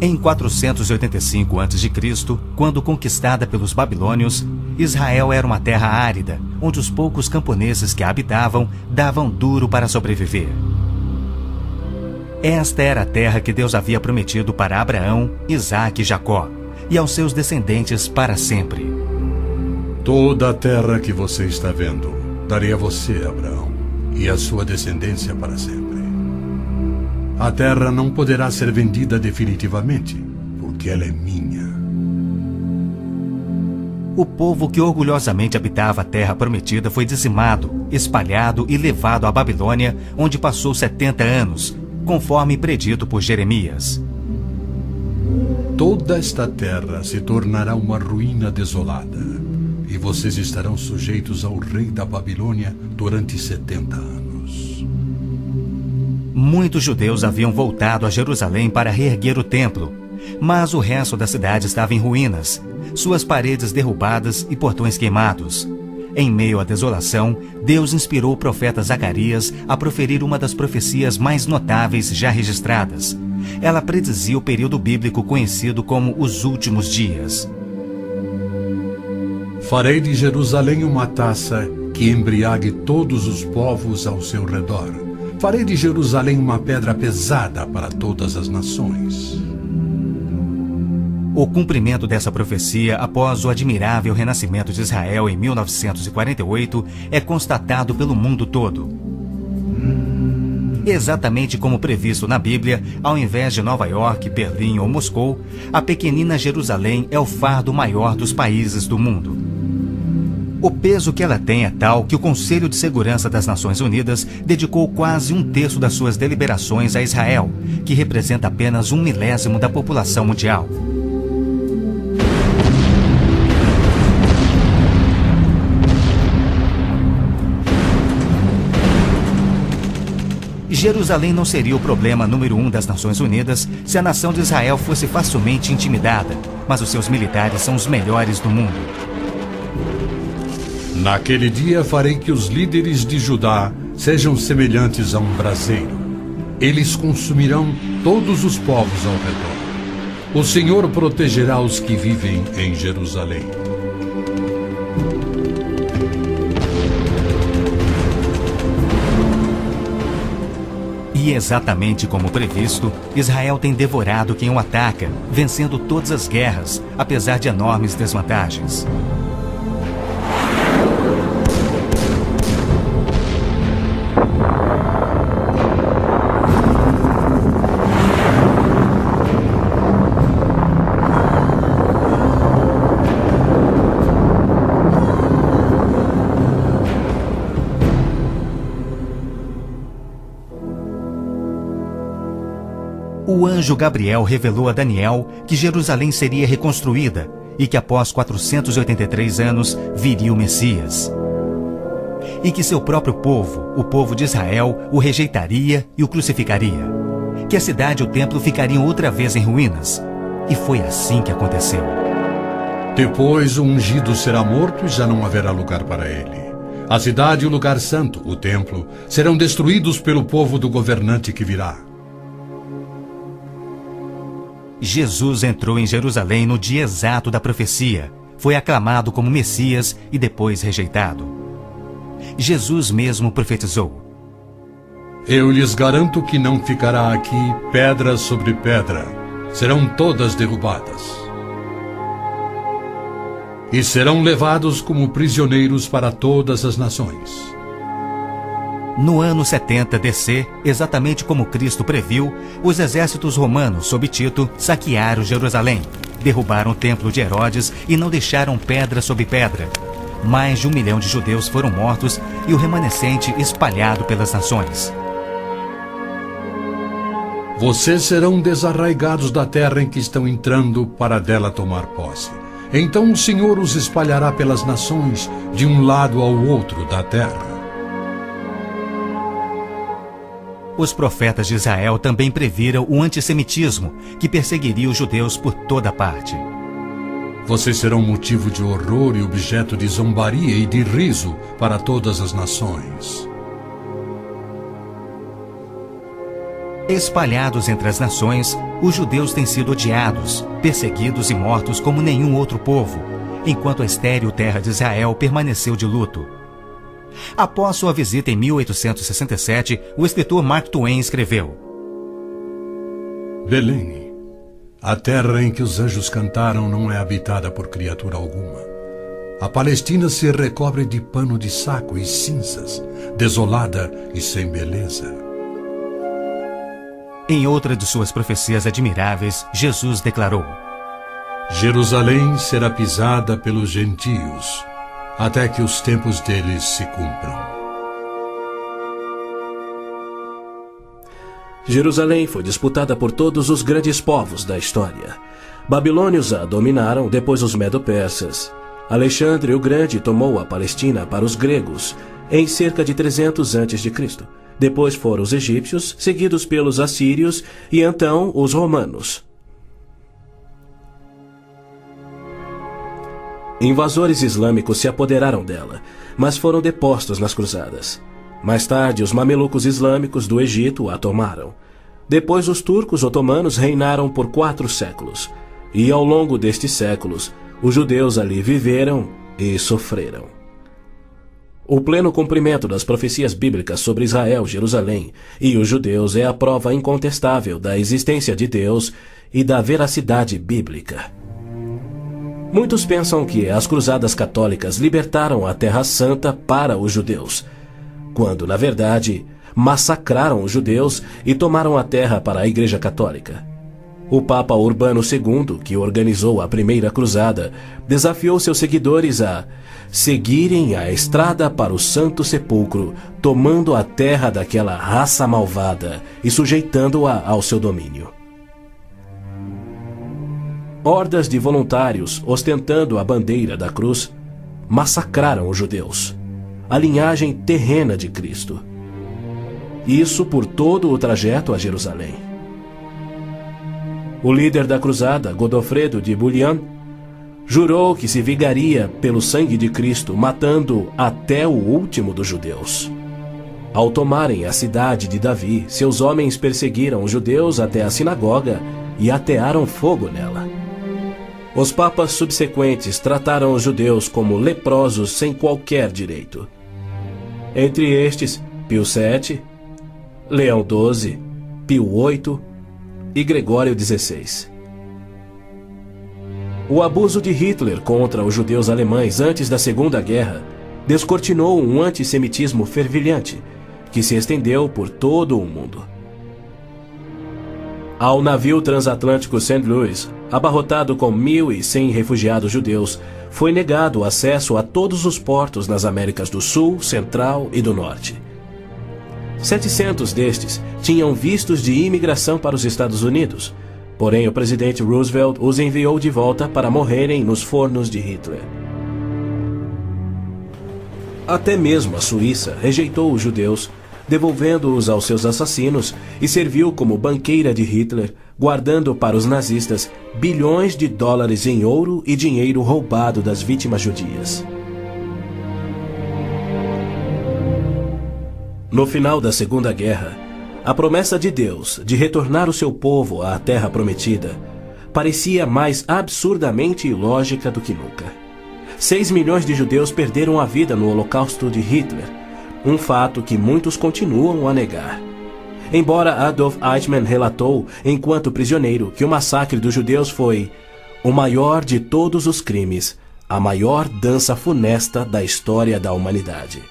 Em 485 a.C., quando conquistada pelos babilônios, Israel era uma terra árida, onde os poucos camponeses que a habitavam davam duro para sobreviver. Esta era a terra que Deus havia prometido para Abraão, Isaque e Jacó, e aos seus descendentes para sempre. Toda a terra que você está vendo, darei a você, Abraão, e a sua descendência para sempre. A terra não poderá ser vendida definitivamente, porque ela é minha. O povo que orgulhosamente habitava a terra prometida foi dizimado, espalhado e levado à Babilônia, onde passou 70 anos, conforme predito por Jeremias. Toda esta terra se tornará uma ruína desolada, e vocês estarão sujeitos ao rei da Babilônia durante 70 anos. Muitos judeus haviam voltado a Jerusalém para reerguer o templo, mas o resto da cidade estava em ruínas, suas paredes derrubadas e portões queimados. Em meio à desolação, Deus inspirou o profeta Zacarias a proferir uma das profecias mais notáveis já registradas. Ela predizia o período bíblico conhecido como os últimos dias. Farei de Jerusalém uma taça que embriague todos os povos ao seu redor. Farei de Jerusalém uma pedra pesada para todas as nações. O cumprimento dessa profecia, após o admirável renascimento de Israel em 1948, é constatado pelo mundo todo. Exatamente como previsto na Bíblia, ao invés de Nova York, Berlim ou Moscou, a pequenina Jerusalém é o fardo maior dos países do mundo. O peso que ela tem é tal que o Conselho de Segurança das Nações Unidas dedicou quase 1/3 das suas deliberações a Israel, que representa apenas 1/1000 da população mundial. Jerusalém não seria o problema número 1 das Nações Unidas se a nação de Israel fosse facilmente intimidada, mas os seus militares são os melhores do mundo. Naquele dia farei que os líderes de Judá sejam semelhantes a um braseiro. Eles consumirão todos os povos ao redor. O Senhor protegerá os que vivem em Jerusalém. E exatamente como previsto, Israel tem devorado quem o ataca, vencendo todas as guerras, apesar de enormes desvantagens. O anjo Gabriel revelou a Daniel que Jerusalém seria reconstruída e que após 483 anos viria o Messias. E que seu próprio povo, o povo de Israel, o rejeitaria e o crucificaria. Que a cidade e o templo ficariam outra vez em ruínas. E foi assim que aconteceu. Depois o ungido será morto e já não haverá lugar para ele. A cidade e o lugar santo, o templo, serão destruídos pelo povo do governante que virá. Jesus entrou em Jerusalém no dia exato da profecia, foi aclamado como Messias e depois rejeitado. Jesus mesmo profetizou: Eu lhes garanto que não ficará aqui pedra sobre pedra, serão todas derrubadas. E serão levados como prisioneiros para todas as nações. No ano 70 DC, exatamente como Cristo previu, os exércitos romanos sob Tito saquearam Jerusalém, derrubaram o templo de Herodes e não deixaram pedra sobre pedra. Mais de 1 milhão de judeus foram mortos e o remanescente espalhado pelas nações. Vocês serão desarraigados da terra em que estão entrando para dela tomar posse. Então o Senhor os espalhará pelas nações, de um lado ao outro da terra. Os profetas de Israel também previram o antissemitismo, que perseguiria os judeus por toda parte. Vocês serão motivo de horror e objeto de zombaria e de riso para todas as nações. Espalhados entre as nações, os judeus têm sido odiados, perseguidos e mortos como nenhum outro povo, enquanto a estéril terra de Israel permaneceu de luto. Após sua visita em 1867, o escritor Mark Twain escreveu: Belém, a terra em que os anjos cantaram não é habitada por criatura alguma. A Palestina se recobre de pano de saco e cinzas, desolada e sem beleza. Em outra de suas profecias admiráveis, Jesus declarou: Jerusalém será pisada pelos gentios, até que os tempos deles se cumpram. Jerusalém foi disputada por todos os grandes povos da história. Babilônios a dominaram, depois os medo-persas. Alexandre o Grande tomou a Palestina para os gregos em cerca de 300 a.C. Depois foram os egípcios, seguidos pelos assírios e então os romanos. Invasores islâmicos se apoderaram dela, mas foram depostos nas cruzadas. Mais tarde, os mamelucos islâmicos do Egito a tomaram. Depois, os turcos otomanos reinaram por 4 séculos. E ao longo destes séculos, os judeus ali viveram e sofreram. O pleno cumprimento das profecias bíblicas sobre Israel, Jerusalém e os judeus é a prova incontestável da existência de Deus e da veracidade bíblica. Muitos pensam que as cruzadas católicas libertaram a Terra Santa para os judeus, quando, na verdade, massacraram os judeus e tomaram a terra para a Igreja Católica. O Papa Urbano II, que organizou a primeira cruzada, desafiou seus seguidores a seguirem a estrada para o Santo Sepulcro, tomando a terra daquela raça malvada e sujeitando-a ao seu domínio. Hordas de voluntários, ostentando a bandeira da cruz, massacraram os judeus, a linhagem terrena de Cristo. Isso por todo o trajeto a Jerusalém. O líder da cruzada, Godofredo de Bouillon, jurou que se vingaria pelo sangue de Cristo, matando até o último dos judeus. Ao tomarem a cidade de Davi, seus homens perseguiram os judeus até a sinagoga e atearam fogo nela. Os papas subsequentes trataram os judeus como leprosos sem qualquer direito. Entre estes, Pio VII, Leão XII, Pio VIII e Gregório XVI. O abuso de Hitler contra os judeus alemães antes da Segunda Guerra descortinou um antissemitismo fervilhante que se estendeu por todo o mundo. Ao navio transatlântico St. Louis, abarrotado com 1.100 refugiados judeus, foi negado acesso a todos os portos nas Américas do Sul, Central e do Norte. 700 destes tinham vistos de imigração para os Estados Unidos, porém o presidente Roosevelt os enviou de volta para morrerem nos fornos de Hitler. Até mesmo a Suíça rejeitou os judeus, devolvendo-os aos seus assassinos, e serviu como banqueira de Hitler, guardando para os nazistas bilhões de dólares em ouro e dinheiro roubado das vítimas judias. No final da Segunda Guerra, a promessa de Deus de retornar o seu povo à Terra Prometida parecia mais absurdamente ilógica do que nunca. 6 milhões de judeus perderam a vida no Holocausto de Hitler, um fato que muitos continuam a negar. Embora Adolf Eichmann relatou, enquanto prisioneiro, que o massacre dos judeus foi o maior de todos os crimes, a maior dança funesta da história da humanidade.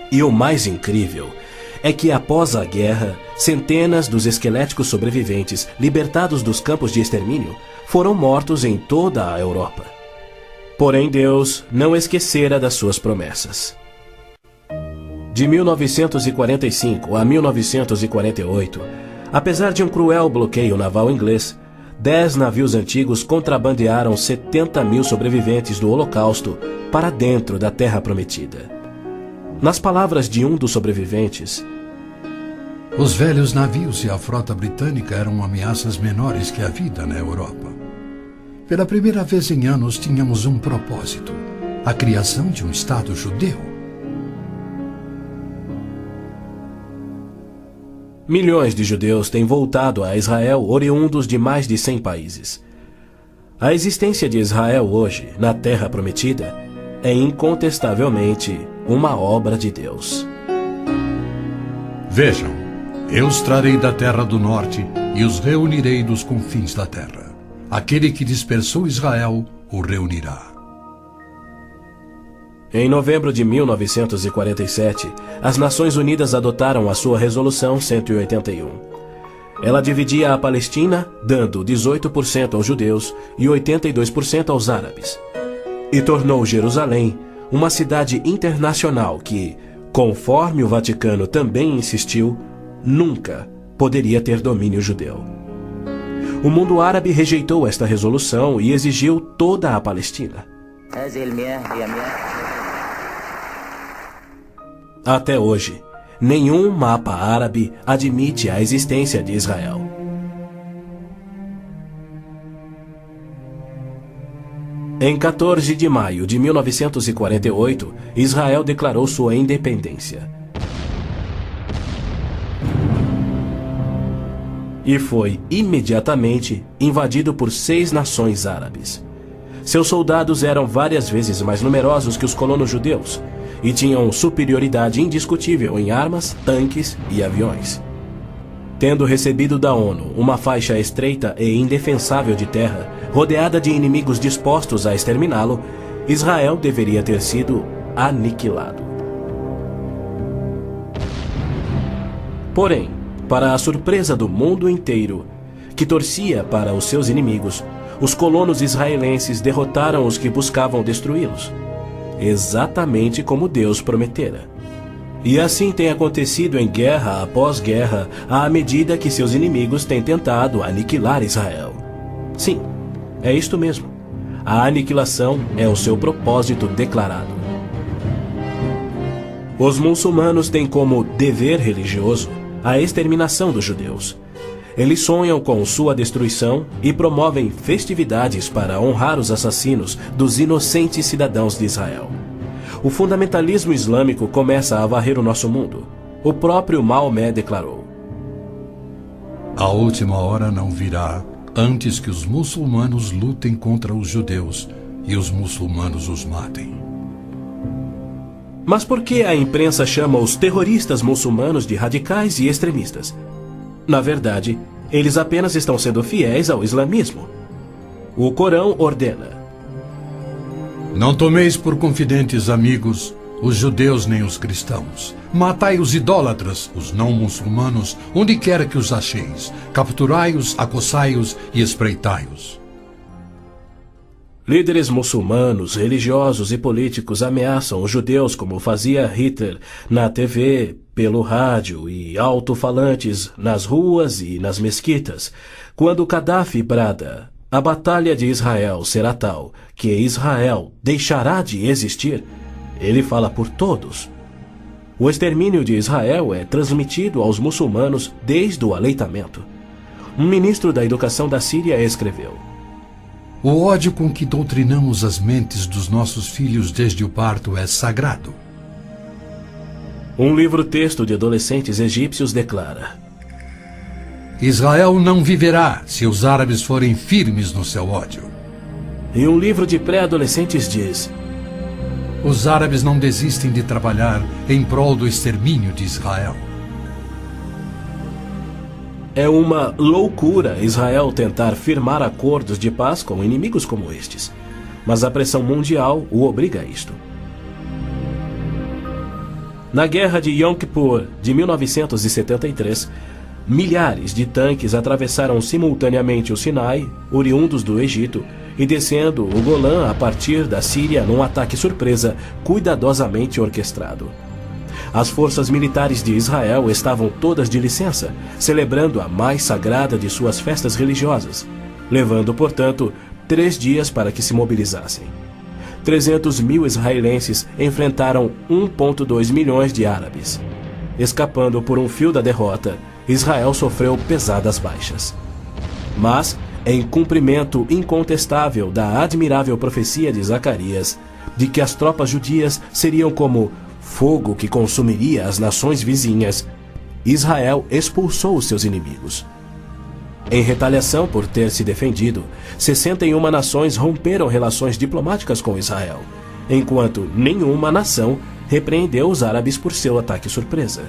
E o mais incrível é que, após a guerra, centenas dos esqueléticos sobreviventes, libertados dos campos de extermínio, foram mortos em toda a Europa. Porém, Deus não esquecera das suas promessas. De 1945 a 1948, apesar de um cruel bloqueio naval inglês, 10 navios antigos contrabandearam 70.000 sobreviventes do Holocausto para dentro da Terra Prometida. Nas palavras de um dos sobreviventes, os velhos navios e a frota britânica eram ameaças menores que a vida na Europa. Pela primeira vez em anos tínhamos um propósito: a criação de um Estado judeu. Milhões de judeus têm voltado a Israel oriundos de mais de 100 países. A existência de Israel hoje, na Terra Prometida, é incontestavelmente uma obra de Deus. Vejam, eu os trarei da terra do norte e os reunirei dos confins da terra. Aquele que dispersou Israel o reunirá. Em novembro de 1947, as Nações Unidas adotaram a sua Resolução 181. Ela dividia a Palestina, dando 18% aos judeus e 82% aos árabes. E tornou Jerusalém uma cidade internacional que, conforme o Vaticano também insistiu, nunca poderia ter domínio judeu. O mundo árabe rejeitou esta resolução e exigiu toda a Palestina. Até hoje, nenhum mapa árabe admite a existência de Israel. Em 14 de maio de 1948, Israel declarou sua independência. E foi imediatamente invadido por 6 nações árabes. Seus soldados eram várias vezes mais numerosos que os colonos judeus e tinham superioridade indiscutível em armas, tanques e aviões. Tendo recebido da ONU uma faixa estreita e indefensável de terra, rodeada de inimigos dispostos a exterminá-lo, Israel deveria ter sido aniquilado. Porém, para a surpresa do mundo inteiro, que torcia para os seus inimigos, os colonos israelenses derrotaram os que buscavam destruí-los, exatamente como Deus prometera. E assim tem acontecido em guerra após guerra, à medida que seus inimigos têm tentado aniquilar Israel. Sim, é isto mesmo. A aniquilação é o seu propósito declarado. Os muçulmanos têm como dever religioso a exterminação dos judeus. Eles sonham com sua destruição e promovem festividades para honrar os assassinos dos inocentes cidadãos de Israel. O fundamentalismo islâmico começa a varrer o nosso mundo. O próprio Maomé declarou: A última hora não virá antes que os muçulmanos lutem contra os judeus e os muçulmanos os matem. Mas por que a imprensa chama os terroristas muçulmanos de radicais e extremistas? Na verdade, eles apenas estão sendo fiéis ao islamismo. O Corão ordena: Não tomeis por confidentes amigos os judeus nem os cristãos. Matai os idólatras, os não muçulmanos, onde quer que os acheis. Capturai-os, acossai-os e espreitai-os. Líderes muçulmanos, religiosos e políticos ameaçam os judeus como fazia Hitler na TV, pelo rádio e alto-falantes nas ruas e nas mesquitas. Quando Gaddafi brada: a batalha de Israel será tal que Israel deixará de existir, ele fala por todos. O extermínio de Israel é transmitido aos muçulmanos desde o aleitamento. Um ministro da educação da Síria escreveu: O ódio com que doutrinamos as mentes dos nossos filhos desde o parto é sagrado. Um livro-texto de adolescentes egípcios declara: Israel não viverá se os árabes forem firmes no seu ódio. E um livro de pré-adolescentes diz: Os árabes não desistem de trabalhar em prol do extermínio de Israel. É uma loucura Israel tentar firmar acordos de paz com inimigos como estes, mas a pressão mundial o obriga a isto. Na Guerra de Yom Kippur de 1973, milhares de tanques atravessaram simultaneamente o Sinai, oriundos do Egito, e descendo o Golã a partir da Síria num ataque surpresa cuidadosamente orquestrado. As forças militares de Israel estavam todas de licença, celebrando a mais sagrada de suas festas religiosas, levando, portanto, 3 dias para que se mobilizassem. 300 mil israelenses enfrentaram 1,2 milhões de árabes. Escapando por um fio da derrota, Israel sofreu pesadas baixas. Mas, em cumprimento incontestável da admirável profecia de Zacarias, de que as tropas judias seriam como fogo que consumiria as nações vizinhas, Israel expulsou os seus inimigos. Em retaliação por ter se defendido, 61 nações romperam relações diplomáticas com Israel, enquanto nenhuma nação repreendeu os árabes por seu ataque surpresa.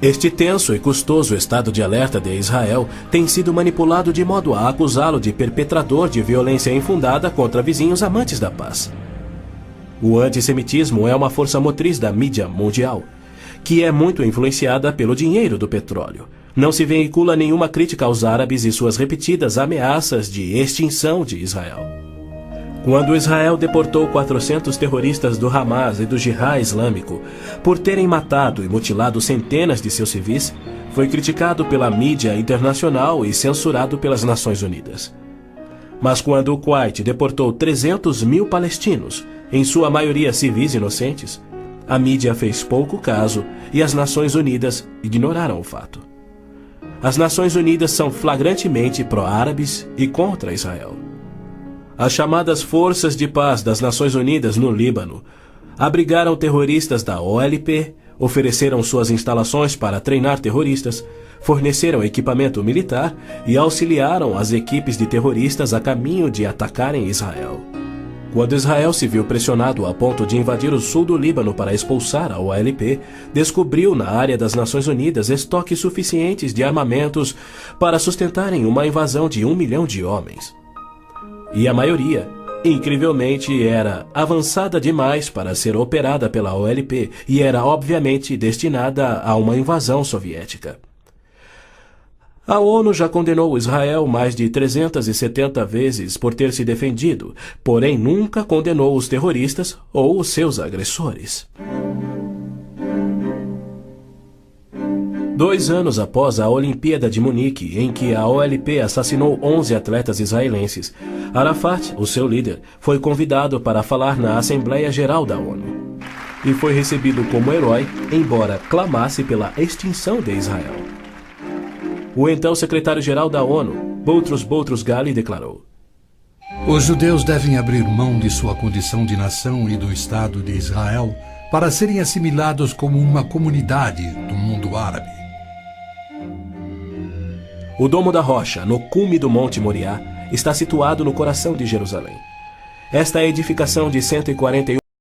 Este tenso e custoso estado de alerta de Israel tem sido manipulado de modo a acusá-lo de perpetrador de violência infundada contra vizinhos amantes da paz. O antissemitismo é uma força motriz da mídia mundial, que é muito influenciada pelo dinheiro do petróleo. Não se veicula nenhuma crítica aos árabes e suas repetidas ameaças de extinção de Israel. Quando Israel deportou 400 terroristas do Hamas e do Jihad Islâmico por terem matado e mutilado centenas de seus civis, foi criticado pela mídia internacional e censurado pelas Nações Unidas. Mas quando o Kuwait deportou 300 mil palestinos, em sua maioria civis inocentes, a mídia fez pouco caso e as Nações Unidas ignoraram o fato. As Nações Unidas são flagrantemente pró-árabes e contra Israel. As chamadas Forças de Paz das Nações Unidas no Líbano abrigaram terroristas da OLP, ofereceram suas instalações para treinar terroristas, forneceram equipamento militar e auxiliaram as equipes de terroristas a caminho de atacarem Israel. Quando Israel se viu pressionado a ponto de invadir o sul do Líbano para expulsar a OLP, descobriu na área das Nações Unidas estoques suficientes de armamentos para sustentarem uma invasão de 1 milhão de homens. E a maioria, incrivelmente, era avançada demais para ser operada pela OLP e era obviamente destinada a uma invasão soviética. A ONU já condenou Israel mais de 370 vezes por ter se defendido, porém nunca condenou os terroristas ou os seus agressores. 2 anos após a Olimpíada de Munique, em que a OLP assassinou 11 atletas israelenses, Arafat, o seu líder, foi convidado para falar na Assembleia Geral da ONU. E foi recebido como herói, embora clamasse pela extinção de Israel. O então secretário-geral da ONU, Boutros Ghali, declarou: Os judeus devem abrir mão de sua condição de nação e do Estado de Israel para serem assimilados como uma comunidade do mundo árabe. O Domo da Rocha, no cume do Monte Moriá, está situado no coração de Jerusalém. Esta edificação de 141